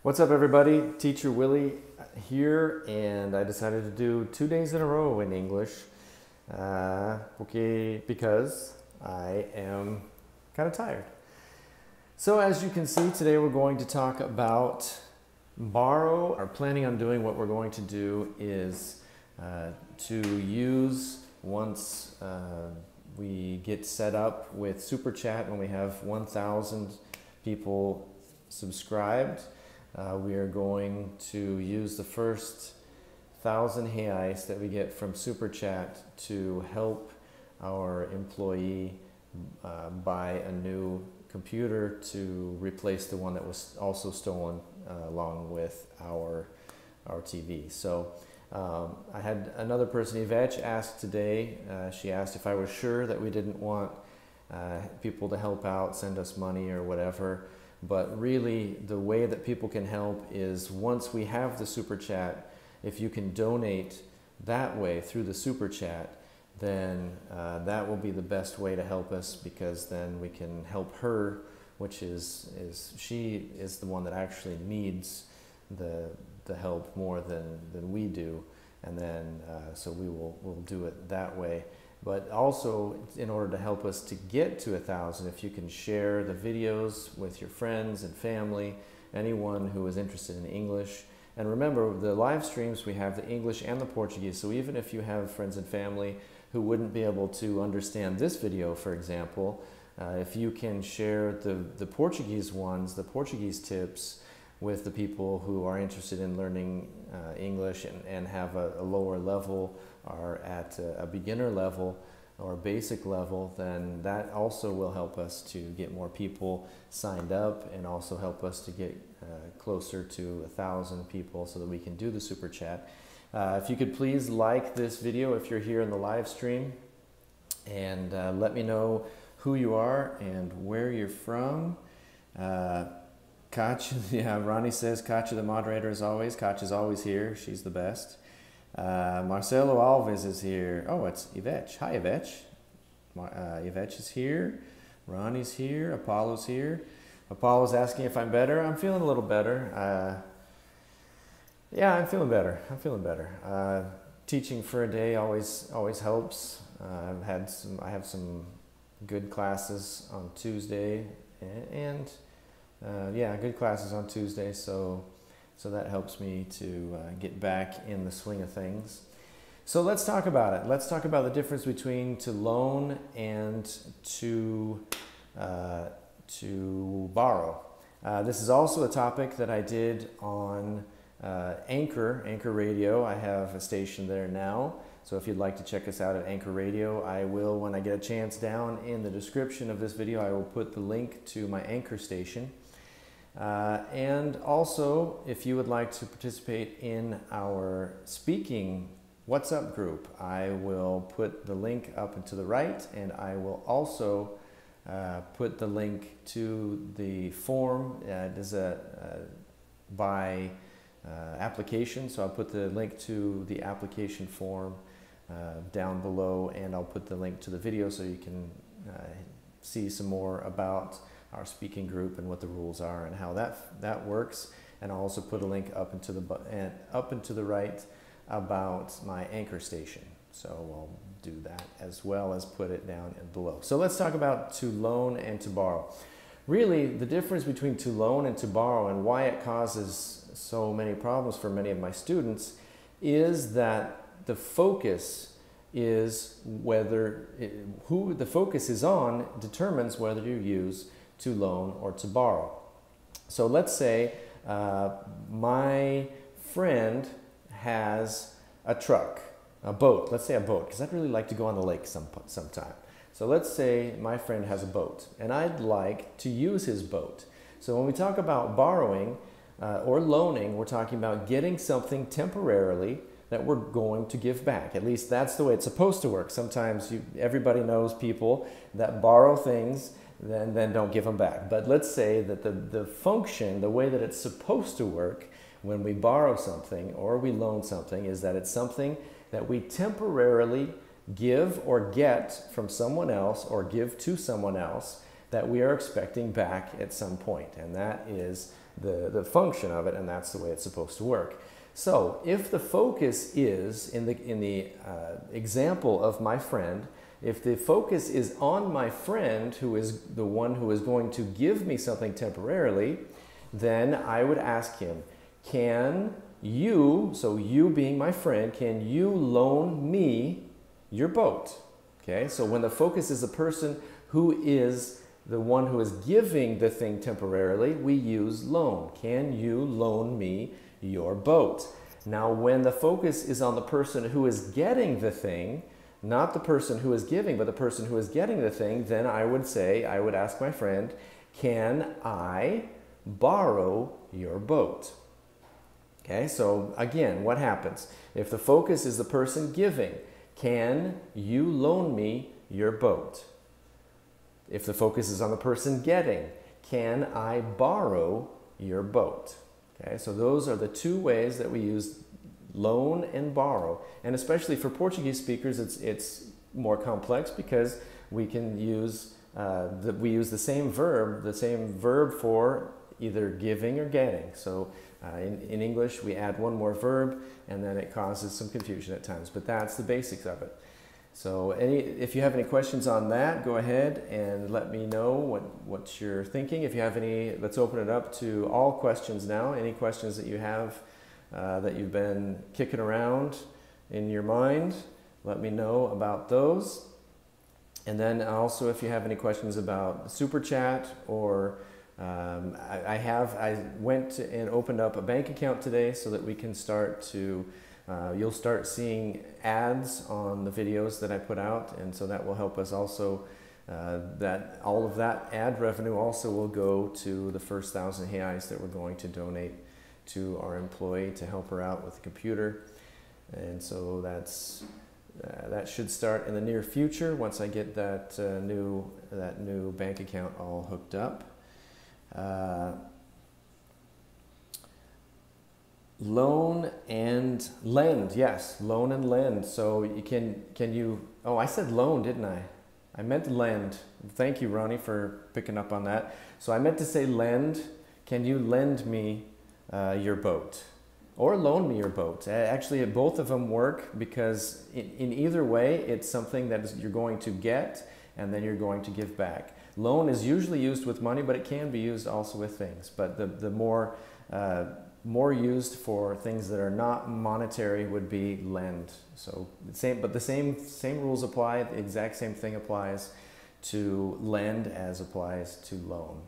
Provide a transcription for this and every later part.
What's up, everybody? Teacher Willie here, and I decided to do 2 days in a row in English because I am kind of tired. So as you can see, today we're going to talk about borrow. Our planning on doing what we're going to do is to use once we get set up with Super Chat, when we have 1,000 people subscribed. We are going to use the first 1,000 reais that we get from Super Chat to help our employee buy a new computer to replace the one that was also stolen along with our TV. So I had another person, Yvette, ask today. She asked if I was sure that we didn't want people to help out, send us money or whatever. But really, the way that people can help is once we have the Super Chat, if you can donate that way through the Super Chat, then that will be the best way to help us, because then we can help her, which is she is the one that actually needs the help more than we do. And then so we'll do it that way. But also, in order to help us to get to 1,000, if you can share the videos with your friends and family, anyone who is interested in English. And remember, the live streams, we have the English and the Portuguese. So even if you have friends and family who wouldn't be able to understand this video, for example, if you can share the Portuguese ones, the Portuguese tips, with the people who are interested in learning English and have a lower level or at a beginner level or basic level, then that also will help us to get more people signed up and also help us to get closer to 1,000 people so that we can do the Super Chat. If you could please like this video if you're here in the live stream, and let me know who you are and where you're from. Katja, yeah, Ronnie says Katja, the moderator, as always. Katja's always here. She's the best. Marcelo Alves is here. Oh, it's Yvette. Hi, Yvette. Yvette is here. Ronnie's here. Apollo's here. Apollo's asking if I'm better. I'm feeling a little better. Yeah, I'm feeling better. I'm feeling better. Teaching for a day always helps. I have some good classes on Tuesday, and yeah, good classes on Tuesday, so that helps me to get back in the swing of things. So let's talk about it. Let's talk about the difference between to loan and to borrow. This is also a topic that I did on Anchor Radio. I have a station there now, so if you'd like to check us out at Anchor Radio, I will, when I get a chance, down in the description of this video, I will put the link to my Anchor station. And also, if you would like to participate in our speaking WhatsApp group, I will put the link up and to the right, and I will also put the link to the form. It is by application, so I'll put the link to the application form down below, and I'll put the link to the video so you can see some more about our speaking group and what the rules are and how that works. And I'll also put a link up and to the right about my Anchor station. So I'll do that as well as put it down below. So let's talk about to loan and to borrow. Really, the difference between to loan and to borrow, and why it causes so many problems for many of my students, is that the focus is who the focus is on determines whether you use to loan or to borrow. So let's say my friend has a truck, a boat. Let's say a boat, because I'd really like to go on the lake sometime. So let's say my friend has a boat, and I'd like to use his boat. So when we talk about borrowing or loaning, we're talking about getting something temporarily that we're going to give back. At least that's the way it's supposed to work. Sometimes everybody knows people that borrow things then don't give them back. But let's say that the function, the way that it's supposed to work when we borrow something or we loan something, is that it's something that we temporarily give or get from someone else or give to someone else that we are expecting back at some point. And that is the function of it, and that's the way it's supposed to work. So if the focus is, in the example of my friend, if the focus is on my friend, who is the one who is going to give me something temporarily, then I would ask him, can you, so you being my friend, can you loan me your boat? Okay, so when the focus is the person who is the one who is giving the thing temporarily, we use loan. Can you loan me your boat? Now, when the focus is on the person who is getting the thing, not the person who is giving, but the person who is getting the thing, then I would say, I would ask my friend, can I borrow your boat? Okay, so again, what happens? If the focus is the person giving, can you loan me your boat? If the focus is on the person getting, can I borrow your boat? Okay, so those are the two ways that we use loan and borrow. And especially for Portuguese speakers, it's more complex because we can use we use the same verb for either giving or getting. So in English, we add one more verb, and then it causes some confusion at times. But that's the basics of it. So if you have any questions on that, go ahead and let me know what you're thinking. If you have any, let's open it up to all questions now. Any questions that you have that you've been kicking around in your mind, let me know about those. And then also, if you have any questions about Super Chat, or I went and opened up a bank account today so that we can start to, you'll start seeing ads on the videos that I put out, and so that will help us also, that all of that ad revenue also will go to the first 1,000 reais that we're going to donate to our employee to help her out with the computer. And so that should start in the near future once I get that new bank account all hooked up. Loan and lend, yes, loan and lend. So you can you, oh, I said loan, didn't I? I meant lend. Thank you, Ronnie, for picking up on that. So I meant to say lend. Can you lend me your boat? Or loan me your boat. Actually, both of them work, because in either way, it's something that you're going to get and then you're going to give back. Loan is usually used with money, but it can be used also with things. But the more used for things that are not monetary would be lend. So the same rules apply. The exact same thing applies to lend as applies to loan.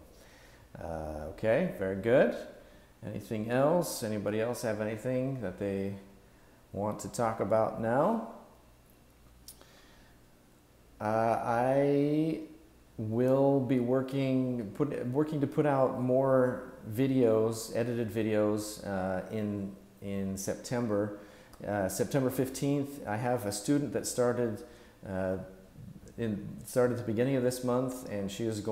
Okay, very good. Anything else? Anybody else have anything that they want to talk about now? I will be working to put out more videos, edited videos, in September. September 15th, I have a student that started at the beginning of this month, and she's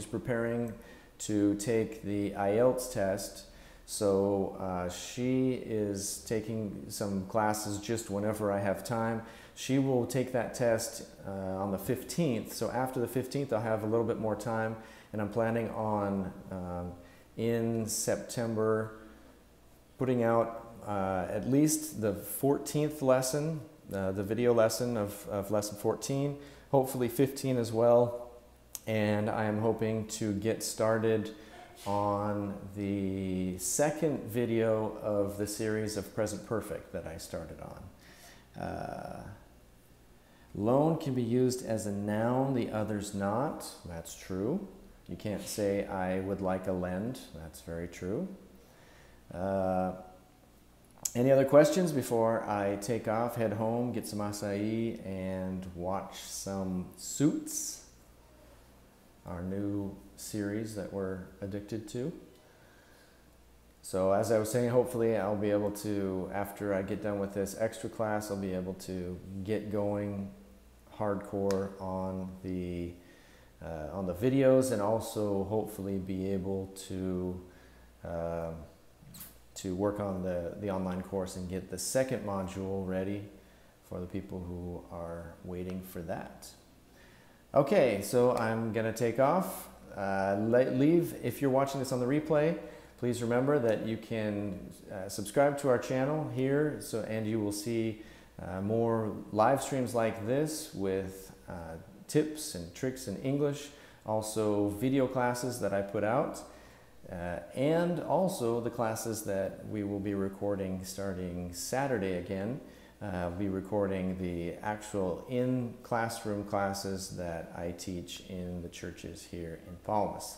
preparing to take the IELTS test. So she is taking some classes just whenever I have time. She will take that test on the 15th. So after the 15th, I'll have a little bit more time, and I'm planning on in September putting out at least the 14th lesson, the video lesson of lesson 14, hopefully 15 as well. And I am hoping to get started on the second video of the series of present perfect that I started on. Loan can be used as a noun, the others not. That's true. You can't say I would like a lend. That's very true. Any other questions before I take off, head home, get some acai, and watch some Suits, our new series that we're addicted to? So as I was saying, hopefully I'll be able to, after I get done with this extra class, I'll be able to get going hardcore on the videos, and also hopefully be able to work on the online course and get the second module ready for the people who are waiting for that. Okay, so I'm gonna take off. If you're watching this on the replay, Please remember that you can subscribe to our channel here, and you will see more live streams like this with tips and tricks in English, also video classes that I put out, and also the classes that we will be recording starting Saturday again. I'll be recording the actual in-classroom classes that I teach in the churches here in Palmas.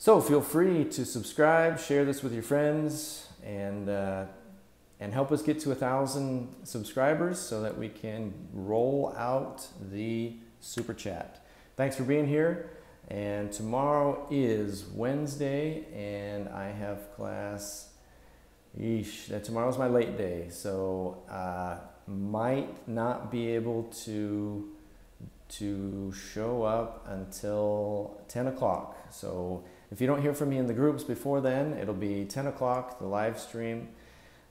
So feel free to subscribe, share this with your friends, and help us get to 1,000 subscribers so that we can roll out the Super Chat. Thanks for being here, and tomorrow is Wednesday, and I have class. Tomorrow's my late day, so might not be able to show up until 10 o'clock. So if you don't hear from me in the groups before then, it'll be 10 o'clock, the live stream.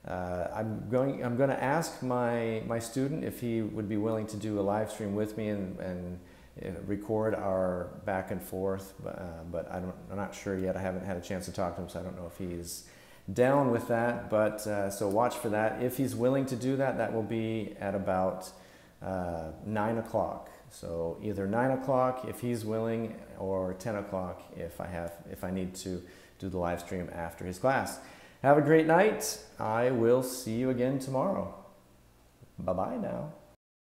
I'm going to ask my student if he would be willing to do a live stream with me and record our back and forth, but I'm not sure yet. I haven't had a chance to talk to him, so I don't know if he's down with that, but so watch for that. If he's willing to do that, that will be at about 9 o'clock. So either 9 o'clock if he's willing, or 10 o'clock if I need to do the live stream after his class. Have a great night. I will see you again tomorrow. Bye-bye now.